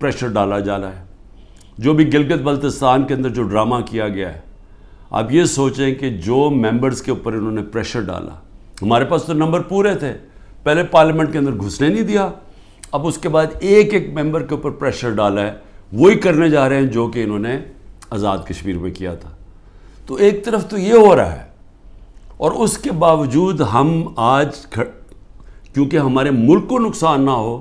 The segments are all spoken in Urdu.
پریشر ڈالا جا رہا ہے. جو بھی گلگت بلتستان کے اندر جو ڈرامہ کیا گیا ہے, آپ یہ سوچیں کہ جو ممبرز کے اوپر انہوں نے پریشر ڈالا, ہمارے پاس تو نمبر پورے تھے, پہلے پارلیمنٹ کے اندر گھسنے نہیں دیا, اب اس کے بعد ایک ایک ممبر کے اوپر پریشر ڈالا ہے, وہی کرنے جا رہے ہیں جو کہ انہوں نے آزاد کشمیر میں کیا تھا. تو ایک طرف تو یہ ہو رہا ہے, اور اس کے باوجود ہم آج کیونکہ ہمارے ملک کو نقصان نہ ہو,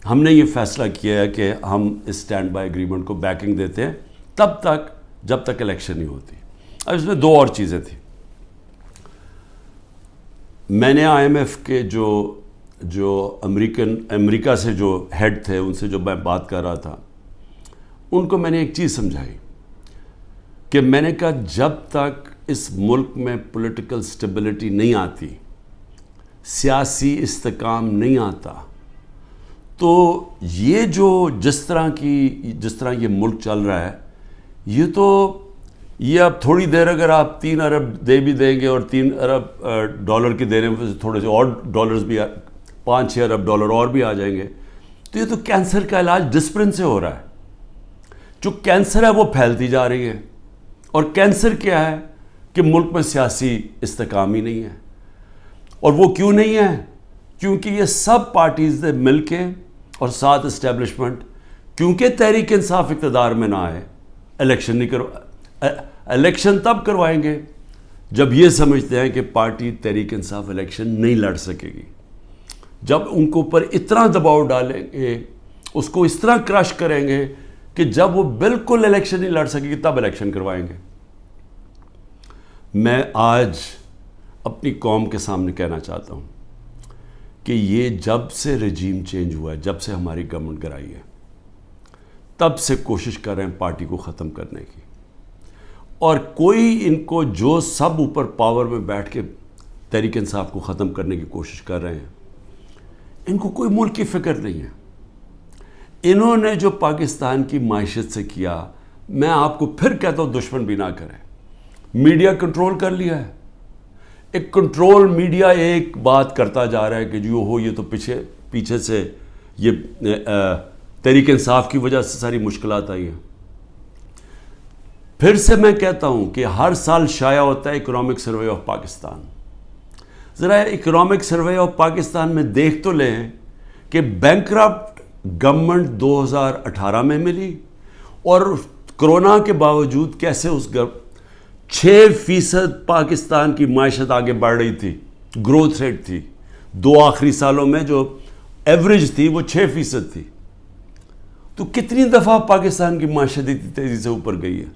ہم نے یہ فیصلہ کیا ہے کہ ہم اس اسٹینڈ بائی ایگریمنٹ کو بیکنگ دیتے ہیں تب تک جب تک الیکشن نہیں ہوتی. اب اس میں دو اور چیزیں تھیں. میں نے آئی ایم ایف کے جو امریکہ سے جو ہیڈ تھے, ان سے جو میں بات کر رہا تھا, ان کو میں نے ایک چیز سمجھائی کہ میں نے کہا جب تک اس ملک میں پولیٹیکل سٹیبلٹی نہیں آتی, سیاسی استحکام نہیں آتا, تو یہ جس طرح یہ ملک چل رہا ہے, یہ اب تھوڑی دیر اگر آپ 3 ارب دے بھی دیں گے اور 3 ارب ڈالر کے دینے میں تھوڑے سے اور ڈالرز بھی 5-6 ارب ڈالر اور بھی آ جائیں گے, تو یہ تو کینسر کا علاج ڈسپلن سے ہو رہا ہے. جو کینسر ہے وہ پھیلتی جا رہی ہے, اور کینسر کیا ہے کہ ملک میں سیاسی استحکام ہی نہیں ہے. اور وہ کیوں نہیں ہے؟ کیونکہ یہ سب پارٹیز نے مل کے اور ساتھ اسٹیبلشمنٹ, کیونکہ تحریک انصاف اقتدار میں نہ آئے, الیکشن تب کروائیں گے جب یہ سمجھتے ہیں کہ پارٹی تحریک انصاف الیکشن نہیں لڑ سکے گی. جب ان کو اوپر اتنا دباؤ ڈالیں گے, اس کو اس طرح کرش کریں گے کہ جب وہ بالکل الیکشن نہیں لڑ سکے گی تب الیکشن کروائیں گے. میں آج اپنی قوم کے سامنے کہنا چاہتا ہوں کہ یہ جب سے رجیم چینج ہوا ہے, جب سے ہماری گورنمنٹ گرائی ہے, تب سے کوشش کر رہے ہیں پارٹی کو ختم کرنے کی. اور کوئی ان کو جو سب اوپر پاور میں بیٹھ کے تحریک انصاف کو ختم کرنے کی کوشش کر رہے ہیں, ان کو کوئی ملک کی فکر نہیں ہے. انہوں نے جو پاکستان کی معیشت سے کیا, میں آپ کو پھر کہتا ہوں دشمن بھی نہ کریں. میڈیا کنٹرول کر لیا ہے, ایک کنٹرول میڈیا ایک بات کرتا جا رہا ہے کہ جو ہو یہ تو پیچھے سے یہ تحریک انصاف کی وجہ سے ساری مشکلات آئی ہیں. پھر سے میں کہتا ہوں کہ ہر سال شائع ہوتا ہے اکنامک سروے آف پاکستان. ذرا اکنامک سروے آف پاکستان میں دیکھ تو لیں کہ بینکرپٹ گورنمنٹ 2018 میں ملی, اور کرونا کے باوجود کیسے اس 6% پاکستان کی معیشت آگے بڑھ رہی تھی, گروتھ ریٹ تھی. 2 آخری سالوں میں جو ایوریج تھی وہ 6% تھی. تو کتنی دفعہ پاکستان کی معیشت اتنی تیزی سے اوپر گئی ہے.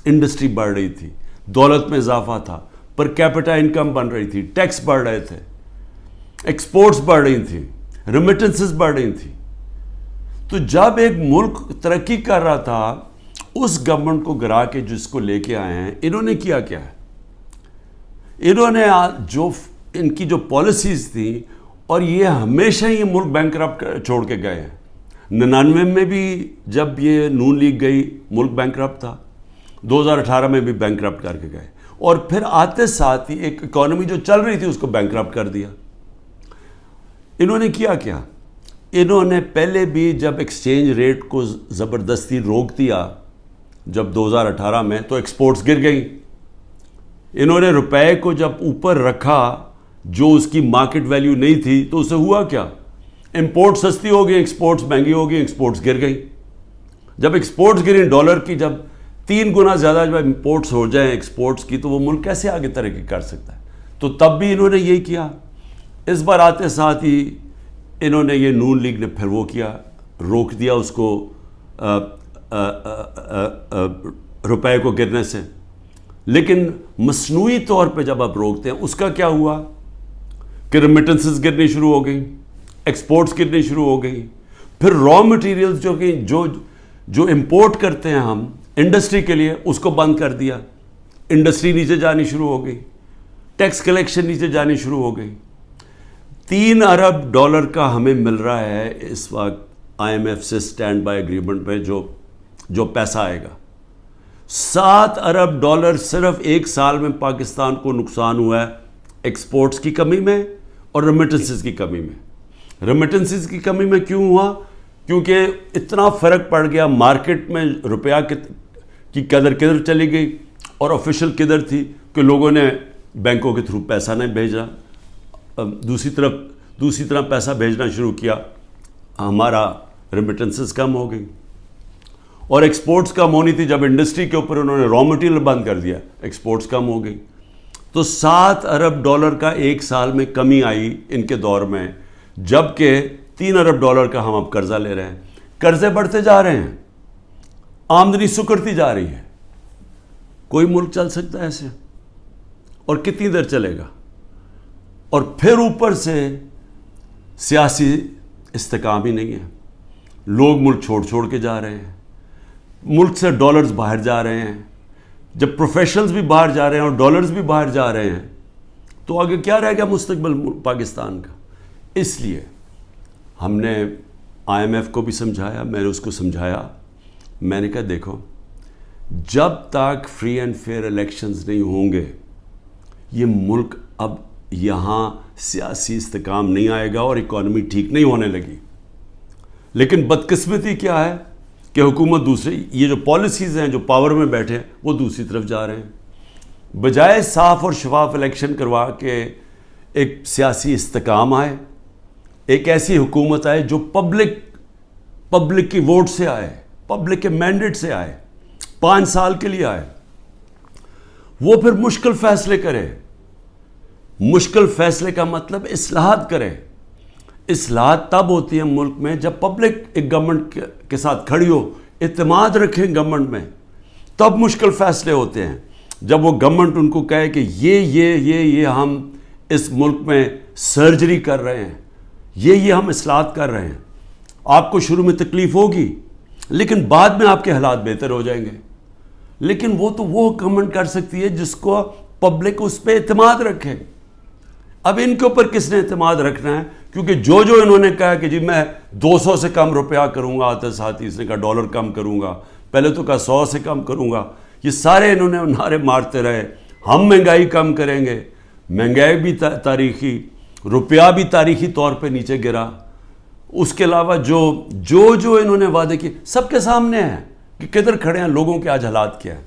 انڈسٹری بڑھ رہی تھی, دولت میں اضافہ تھا, پر کیپٹا انکم بن رہی تھی, ٹیکس بڑھ رہے تھے, ایکسپورٹس بڑھ رہی تھیں, ریمیٹنسز بڑھ رہی تھیں. تو جب ایک ملک ترقی کر رہا تھا, اس گورنمنٹ کو گرا کے جس کو لے کے آئے ہیں, انہوں نے کیا ہے؟ انہوں نے ان کی جو پالیسیز تھیں, اور یہ ہمیشہ یہ ملک بینکرپٹ چھوڑ کے گئے ہیں. 99 میں بھی جب یہ نون لیگ گئی ملک بینکرپٹ تھا, 2018 میں بھی بینکرپٹ کر کے گئے, اور پھر آتے ساتھ ہی ایک اکانومی جو چل رہی تھی اس کو بینکرپٹ کر دیا. انہوں نے کیا؟ انہوں نے پہلے بھی جب ایکسچینج ریٹ کو زبردستی روک دیا جب 2018 میں, تو ایکسپورٹس گر گئیں. انہوں نے روپے کو جب اوپر رکھا جو اس کی مارکیٹ ویلیو نہیں تھی, تو اسے ہوا کیا؟ امپورٹ سستی ہو گئی, ایکسپورٹس مہنگی ہو گئی, ایکسپورٹس گر گئیں. جب ایکسپورٹس گریں ڈالر کی جب 3 گنا زیادہ جب امپورٹس ہو جائیں ایکسپورٹس کی, تو وہ ملک کیسے آگے ترقی کر سکتا ہے؟ تو تب بھی انہوں نے یہی کیا. اس بار آتے ساتھ ہی انہوں نے یہ نون لیگ نے پھر وہ کیا, روک دیا اس کو روپے کو گرنے سے. لیکن مصنوعی طور پہ جب آپ روکتے ہیں, اس کا کیا ہوا کہ ریمیٹنسز گرنی شروع ہو گئی, ایکسپورٹس گرنی شروع ہو گئی. پھر را مٹیریلز جو امپورٹ کرتے ہیں ہم انڈسٹری کے لیے, اس کو بند کر دیا. انڈسٹری نیچے جانی شروع ہو گئی, ٹیکس کلیکشن نیچے جانی شروع ہو گئی. 3 ارب ڈالر کا ہمیں مل رہا ہے اس وقت آئی ایم ایف سے اسٹینڈ بائی ایگریمنٹ پہ جو پیسہ آئے گا. 7 ارب ڈالر صرف 1 سال میں پاکستان کو نقصان ہوا ہے ایکسپورٹس کی کمی میں اور ریمیٹنسز کی کمی میں. ریمیٹنسز کی کمی میں کیوں ہوا؟ کیونکہ اتنا فرق پڑ گیا مارکیٹ میں، روپیہ کی قدر کدھر چلی گئی اور آفیشیل کدھر تھی کہ لوگوں نے بینکوں کے تھرو پیسہ نہیں بھیجا، دوسری طرح پیسہ بھیجنا شروع کیا، ہمارا ریمیٹنسز کم ہو گئی اور ایکسپورٹس کم ہونی تھی. جب انڈسٹری کے اوپر انہوں نے را مٹیریل بند کر دیا، ایکسپورٹس کم ہو گئی. تو $7 ارب کا ایک سال میں کمی آئی ان کے دور میں، جبکہ $3 ارب کا ہم اب قرضہ لے رہے ہیں. قرضے بڑھتے جا رہے ہیں، آمدنی سکڑتی جا رہی ہے. کوئی ملک چل سکتا ہے ایسے؟ اور کتنی دیر چلے گا؟ اور پھر اوپر سے سیاسی استحکام ہی نہیں ہے. لوگ ملک چھوڑ کے جا رہے ہیں، ملک سے ڈالرز باہر جا رہے ہیں. جب پروفیشنلز بھی باہر جا رہے ہیں اور ڈالرز بھی باہر جا رہے ہیں تو آگے کیا رہ گیا مستقبل پاکستان کا؟ اس لیے ہم نے IMF کو بھی سمجھایا، میں نے اس کو سمجھایا. میں نے کہا دیکھو، جب تک فری اینڈ فیئر الیکشنز نہیں ہوں گے یہ ملک اب یہاں سیاسی استحکام نہیں آئے گا اور اکانومی ٹھیک نہیں ہونے لگی. لیکن بدقسمتی کیا ہے کہ حکومت دوسری، یہ جو پالیسیز ہیں جو پاور میں بیٹھے ہیں وہ دوسری طرف جا رہے ہیں. بجائے صاف اور شفاف الیکشن کروا کے ایک سیاسی استحکام آئے، ایک ایسی حکومت آئے جو پبلک کی ووٹ سے آئے، پبلک کے مینڈیٹ سے آئے، 5 سال کے لیے آئے، وہ پھر مشکل فیصلے کرے. مشکل فیصلے کا مطلب اصلاحات کرے. اصلاحات تب ہوتی ہیں ملک میں جب پبلک ایک گورنمنٹ کے ساتھ کھڑی ہو، اعتماد رکھیں گورنمنٹ میں، تب مشکل فیصلے ہوتے ہیں. جب وہ گورنمنٹ ان کو کہے کہ یہ ہم اس ملک میں سرجری کر رہے ہیں، یہ ہم اصلاحات کر رہے ہیں، آپ کو شروع میں تکلیف ہوگی لیکن بعد میں آپ کے حالات بہتر ہو جائیں گے. لیکن وہ گورنمنٹ کر سکتی ہے جس کو پبلک اس پہ اعتماد رکھے. اب ان کے اوپر کس نے اعتماد رکھنا ہے؟ کیونکہ جو انہوں نے کہا کہ جی میں 200 سے کم روپیہ کروں گا، آتے ساتھ اس نے کہا ڈالر کم کروں گا، پہلے تو کہا 100 سے کم کروں گا، یہ سارے انہوں نے نعرے مارتے رہے. ہم مہنگائی کم کریں گے، مہنگائی بھی تاریخی، روپیہ بھی تاریخی طور پہ نیچے گرا. اس کے علاوہ جو انہوں نے وعدے کیے سب کے سامنے ہیں کہ کدھر کھڑے ہیں، لوگوں کے آج حالات کیا ہے.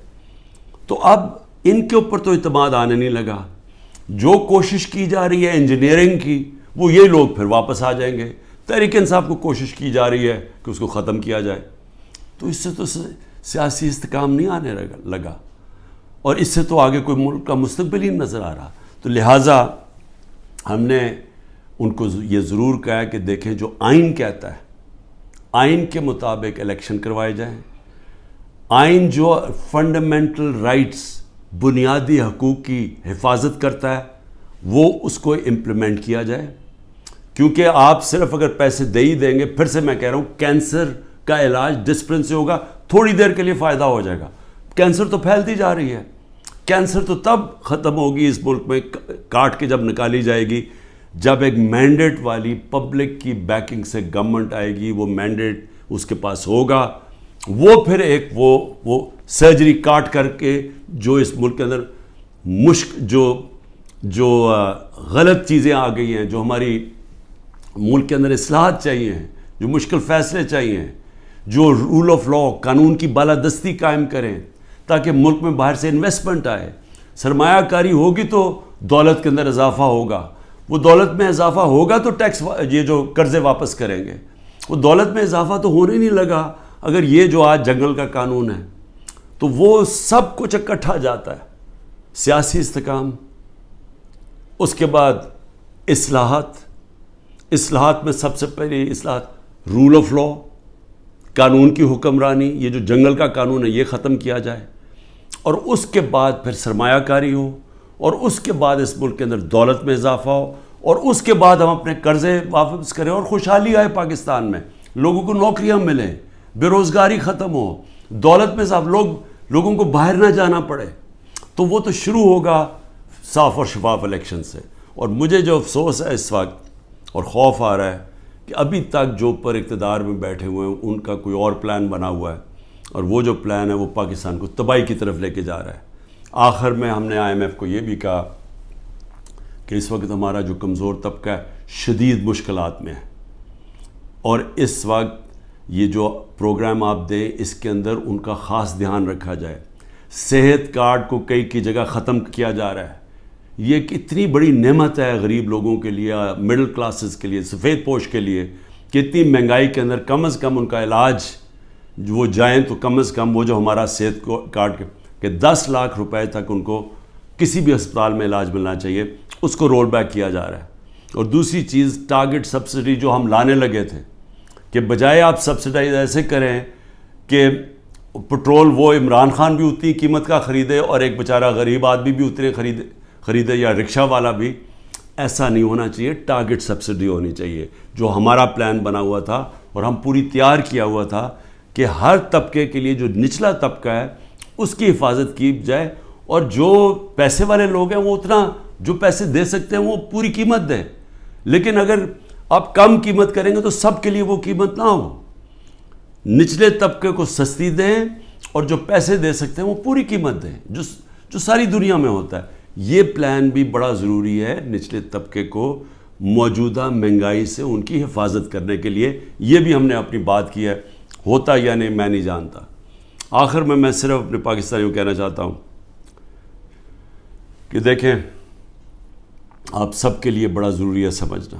تو اب ان کے اوپر تو اعتماد آنے نہیں لگا. جو کوشش کی جا رہی ہے انجینئرنگ کی، وہ یہ لوگ پھر واپس آ جائیں گے. تحریک انصاف کو کوشش کی جا رہی ہے کہ اس کو ختم کیا جائے. تو اس سے تو سیاسی استحکام نہیں آنے لگا اور اس سے تو آگے کوئی ملک کا مستقبل ہی نظر آ رہا. تو لہٰذا ہم نے ان کو یہ ضرور کہا کہ دیکھیں جو آئین کہتا ہے، آئین کے مطابق الیکشن کروائے جائیں. آئین جو فنڈامنٹل رائٹس، بنیادی حقوق کی حفاظت کرتا ہے، وہ اس کو امپلیمنٹ کیا جائے. کیونکہ آپ صرف اگر پیسے دے ہی دیں گے، پھر سے میں کہہ رہا ہوں کینسر کا علاج ڈسپلن سے ہوگا، تھوڑی دیر کے لیے فائدہ ہو جائے گا. کینسر تو پھیلتی جا رہی ہے. کینسر تو تب ختم ہوگی اس ملک میں، کاٹ کے جب نکالی جائے گی، جب ایک مینڈیٹ والی پبلک کی بیکنگ سے گورنمنٹ آئے گی، وہ مینڈیٹ اس کے پاس ہوگا، وہ پھر ایک وہ سرجری کاٹ کر کے جو اس ملک کے اندر جو غلط چیزیں آ گئی ہیں، جو ہماری ملک کے اندر اصلاحات چاہیے ہیں، جو مشکل فیصلے چاہیے ہیں، جو رول آف لا، قانون کی بالادستی قائم کریں تاکہ ملک میں باہر سے انویسٹمنٹ آئے. سرمایہ کاری ہوگی تو دولت کے اندر اضافہ ہوگا. وہ دولت میں اضافہ ہوگا تو ٹیکس، یہ جو قرضے واپس کریں گے. وہ دولت میں اضافہ تو ہونے نہیں لگا اگر یہ جو آج جنگل کا قانون ہے. تو وہ سب کچھ اکٹھا جاتا ہے. سیاسی استحکام، اس کے بعد اصلاحات میں سب سے پہلی اصلاحات رول آف لا، قانون کی حکمرانی. یہ جو جنگل کا قانون ہے یہ ختم کیا جائے، اور اس کے بعد پھر سرمایہ کاری ہو، اور اس کے بعد اس ملک کے اندر دولت میں اضافہ ہو، اور اس کے بعد ہم اپنے قرضے واپس کریں اور خوشحالی آئے پاکستان میں، لوگوں کو نوکریاں ملیں، بے روزگاری ختم ہو، دولت میں اضافہ، لوگوں کو باہر نہ جانا پڑے. تو وہ تو شروع ہوگا صاف اور شفاف الیکشن سے. اور مجھے جو افسوس ہے اس وقت اور خوف آ رہا ہے کہ ابھی تک جو اوپر اقتدار میں بیٹھے ہوئے ہیں ان کا کوئی اور پلان بنا ہوا ہے، اور وہ جو پلان ہے وہ پاکستان کو تباہی کی طرف لے کے جا رہا ہے. آخر میں ہم نے IMF کو یہ بھی کہا کہ اس وقت ہمارا جو کمزور طبقہ ہے شدید مشکلات میں ہے، اور اس وقت یہ جو پروگرام آپ دیں اس کے اندر ان کا خاص دھیان رکھا جائے. صحت کارڈ کو کئی کی جگہ ختم کیا جا رہا ہے. یہ ایک اتنی بڑی نعمت ہے غریب لوگوں کے لیے, مڈل کلاسز کے لیے, سفید پوش کے لیے, کہ اتنی مہنگائی کے اندر کم از کم ان کا علاج وہ جائیں تو کم از کم وہ جو ہمارا صحت کارڈ کہ 10 لاکھ روپے تک ان کو کسی بھی ہسپتال میں علاج ملنا چاہیے, اس کو رول بیک کیا جا رہا ہے. اور دوسری چیز ٹارگٹ سبسڈی جو ہم لانے لگے تھے, کہ بجائے آپ سبسڈائز ایسے کریں کہ پٹرول وہ عمران خان بھی اتنی قیمت کا خریدے اور ایک بیچارہ غریب آدمی بھی اتنے خریدے یا رکشہ والا بھی, ایسا نہیں ہونا چاہیے. ٹارگٹ سبسڈی ہونی چاہیے, جو ہمارا پلان بنا ہوا تھا اور ہم پوری تیار کیا ہوا تھا کہ ہر طبقے کے لیے جو نچلا طبقہ ہے اس کی حفاظت کی جائے, اور جو پیسے والے لوگ ہیں وہ اتنا جو پیسے دے سکتے ہیں وہ پوری قیمت دیں. لیکن اگر آپ کم قیمت کریں گے تو سب کے لیے وہ قیمت نہ ہو. نچلے طبقے کو سستی دیں اور جو پیسے دے سکتے ہیں وہ پوری قیمت دیں, جو ساری دنیا میں ہوتا ہے. یہ پلان بھی بڑا ضروری ہے نچلے طبقے کو موجودہ مہنگائی سے ان کی حفاظت کرنے کے لیے. یہ بھی ہم نے اپنی بات کی ہے, ہوتا یا نہیں میں نہیں جانتا. آخر میں صرف اپنے پاکستانیوں کو کہنا چاہتا ہوں کہ دیکھیں, آپ سب کے لیے بڑا ضروری ہے سمجھنا.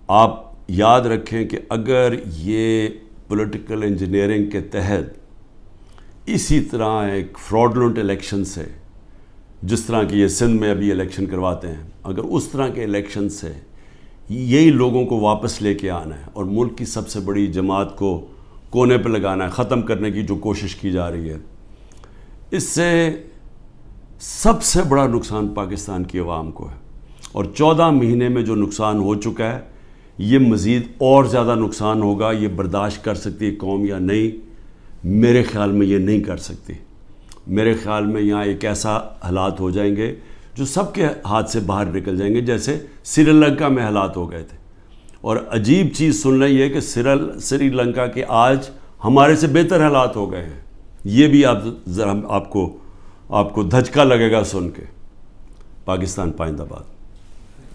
آپ یاد رکھیں کہ اگر یہ پولیٹیکل انجینئرنگ کے تحت اسی طرح ایک فراڈلنٹ الیکشن سے, جس طرح کی یہ سندھ میں ابھی الیکشن کرواتے ہیں, اگر اس طرح کے الیکشن سے یہی لوگوں کو واپس لے کے آنا ہے اور ملک کی سب سے بڑی جماعت کو کونے پہ لگانا ہے, ختم کرنے کی جو کوشش کی جا رہی ہے, اس سے سب سے بڑا نقصان پاکستان کی عوام کو ہے. اور 14 مہینے میں جو نقصان ہو چکا ہے, یہ مزید اور زیادہ نقصان ہوگا. یہ برداشت کر سکتی ہے قوم یا نہیں؟ میرے خیال میں یہ نہیں کر سکتی. میرے خیال میں یہاں ایک ایسا حالات ہو جائیں گے جو سب کے ہاتھ سے باہر نکل جائیں گے, جیسے سری لنکا میں حالات ہو گئے تھے. اور عجیب چیز سن رہی ہے کہ سری لنکا کے آج ہمارے سے بہتر حالات ہو گئے ہیں. یہ بھی آپ کو دھچکا لگے گا سن کے. پاکستان پائندہ باد.